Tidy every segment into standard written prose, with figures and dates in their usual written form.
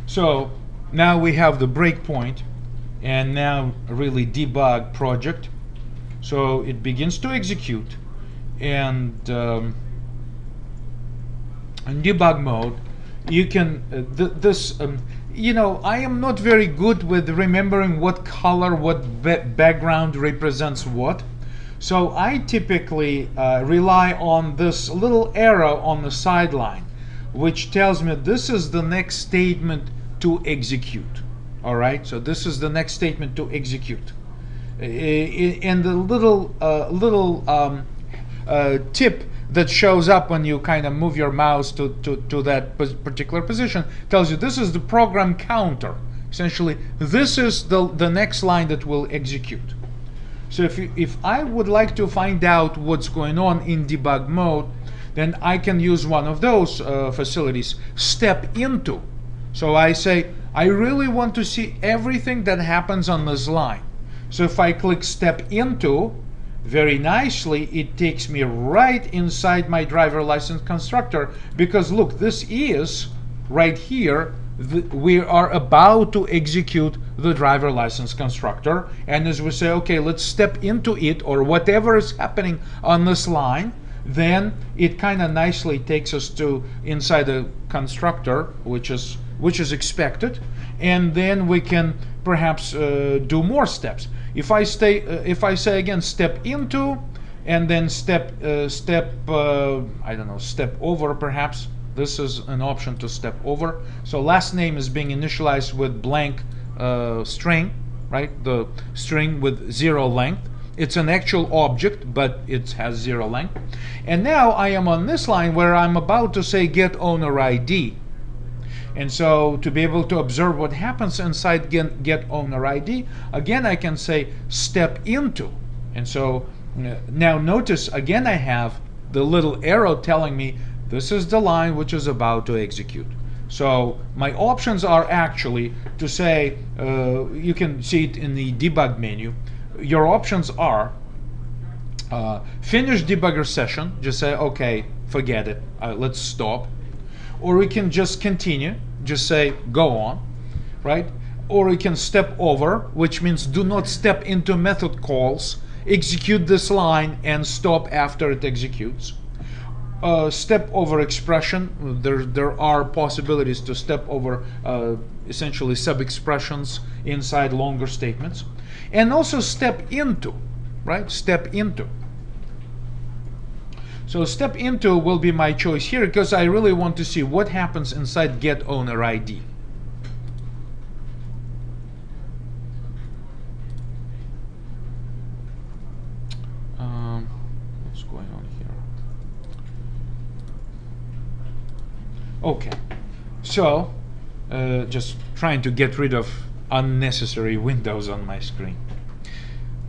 So now we have the breakpoint, and now really debug project. So it begins to execute, and in debug mode, you can I am not very good with remembering what color, what background represents what. So I typically rely on this little arrow on the sideline, which tells me this is the next statement to execute. All right, so this is the next statement to execute. And the little tip that shows up when you kind of move your mouse to that particular position tells you this is the program counter. Essentially, this is the next line that will execute. So if I would like to find out what's going on in debug mode, then I can use one of those facilities, step into. So I say, I really want to see everything that happens on this line. So if I click step into, very nicely, it takes me right inside my driver license constructor, because look, this is right here. We are about to execute the driver license constructor, and as we say, okay, let's step into it, or whatever is happening on this line, then it kind of nicely takes us to inside the constructor, which is expected, and then we can perhaps do more steps. If I say again step into, and then step over perhaps. This is an option to step over. So last name is being initialized with blank string, right? The string with 0 length. It's an actual object, but it has 0 length. And now I am on this line where I'm about to say get owner ID. And so to be able to observe what happens inside get owner ID, again I can say step into. And so now notice again I have the little arrow telling me this is the line which is about to execute. So my options are actually to say, you can see it in the debug menu. Your options are finish debugger session, just say okay, forget it, let's stop. Or we can just continue, just say go on, right? Or we can step over, which means do not step into method calls, execute this line and stop after it executes. Step over expression, there are possibilities to step over essentially sub-expressions inside longer statements. And also step into, right? Step into. So step into will be my choice here, because I really want to see what happens inside get owner ID. What's going on here? Okay, so just trying to get rid of unnecessary windows on my screen.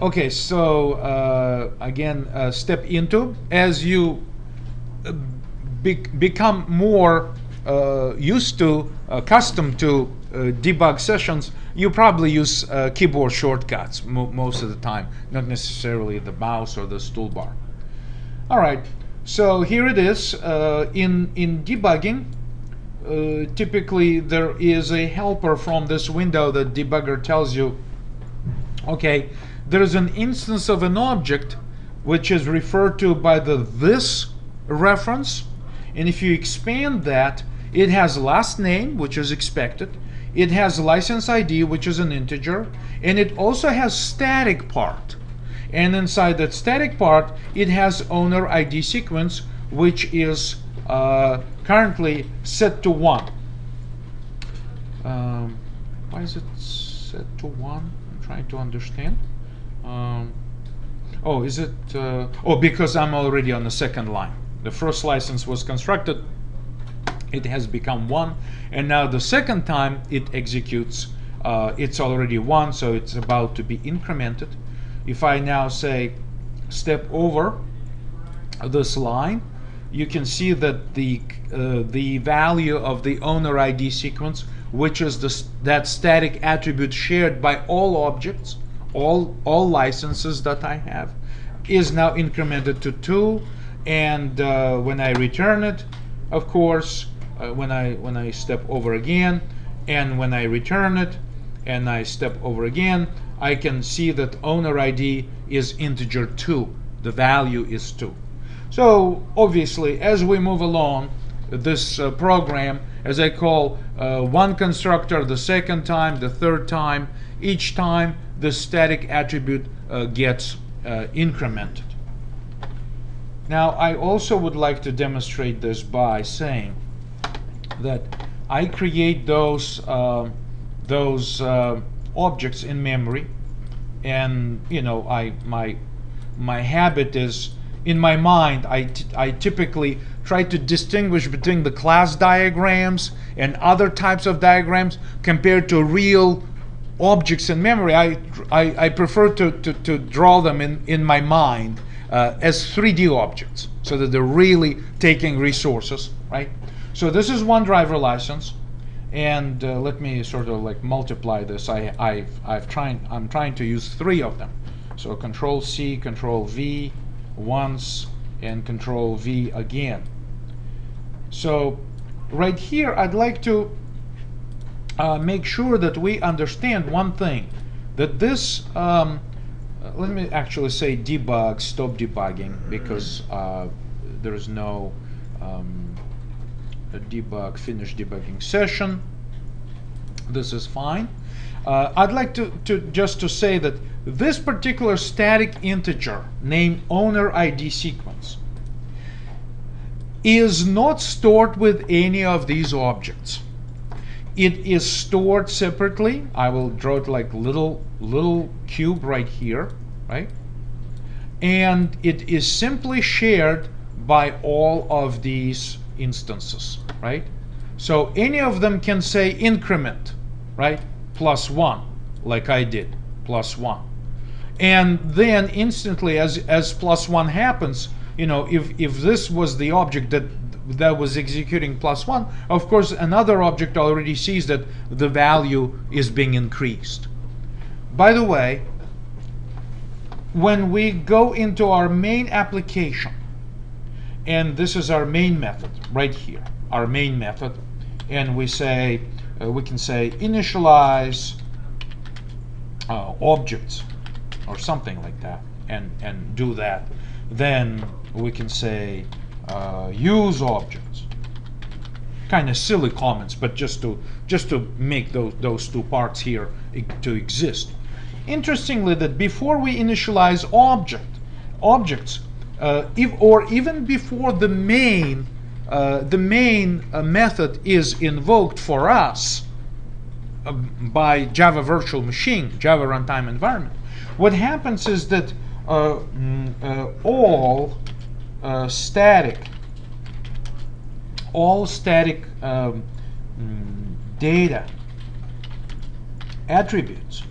Okay, so again, step into. As you become more used to, accustomed to debug sessions, you probably use keyboard shortcuts most of the time, not necessarily the mouse or the toolbar. All right, so here it is. In debugging, typically there is a helper from this window. The debugger tells you, okay, there is an instance of an object which is referred to by the this reference, and if you expand that, it has last name, which is expected, it has license ID, which is an integer, and it also has static part, and inside that static part it has owner ID sequence, which is currently set to 1. Why is it set to 1? I'm trying to understand. Oh, is it? Oh, because I'm already on the second line. The first license was constructed, it has become 1, and now the second time it executes, it's already 1, so it's about to be incremented. If I now say step over this line, you can see that the value of the owner ID sequence, which is that static attribute shared by all objects, all licenses that I have, is now incremented to 2, and when I return it, of course, when I step over again And when I return it and I step over again, I can see that owner ID is integer 2. The value is 2. So obviously, as we move along this program, as I call one constructor the second time, the third time, each time the static attribute gets incremented. Now, I also would like to demonstrate this by saying that I create those objects in memory, and my habit is, in my mind, I typically try to distinguish between the class diagrams and other types of diagrams compared to real objects in memory. I prefer to draw them in my mind as 3D objects, so that they're really taking resources, right? So this is one driver license, and let me sort of like multiply this. I'm trying to use 3 of them. So Control C, Control V once, and Control V again. So right here, I'd like to make sure that we understand one thing, that this let me actually say debug, stop debugging, because there is no debug, finish debugging session. This is fine. I'd like to just to say that this particular static integer named owner ID sequence is not stored with any of these objects. It is stored separately. I will draw it like little cube right here, right? And it is simply shared by all of these instances, right? So any of them can say increment, right? +1, like I did, +1. And then instantly, as +1 happens, if this was the object that was executing +1, of course another object already sees that the value is being increased. By the way, when we go into our main application, and this is our main method right here, our main method, and we say we can say initialize objects or something like that, and do that. Then we can say use objects. Kind of silly comments, but just to make those two parts here to exist. Interestingly, that before we initialize objects, even before the main method is invoked for us by Java Virtual Machine, Java Runtime Environment, what happens is that all static data attributes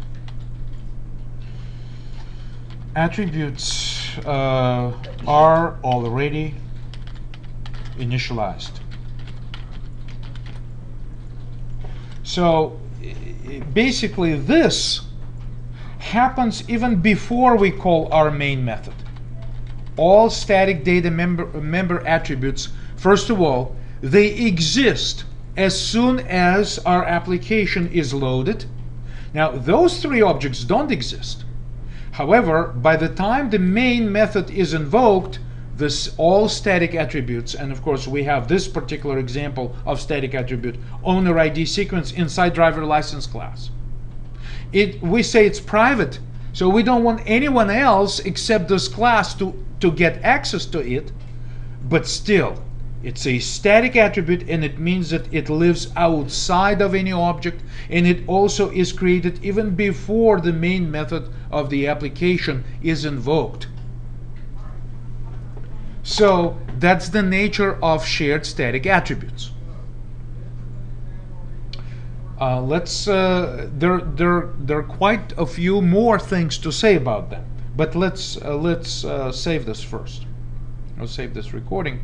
are already initialized. So basically this happens even before we call our main method. All static data member attributes, first of all, they exist as soon as our application is loaded. Now those 3 objects don't exist. However, by the time the main method is invoked, this all static attributes, and of course we have this particular example of static attribute, owner ID sequence, inside driver license class. We say it's private, so we don't want anyone else except this class to get access to it, but still it's a static attribute, and it means that it lives outside of any object, and it also is created even before the main method of the application is invoked. So that's the nature of shared static attributes. There are quite a few more things to say about them, but let's save this first. I'll save this recording.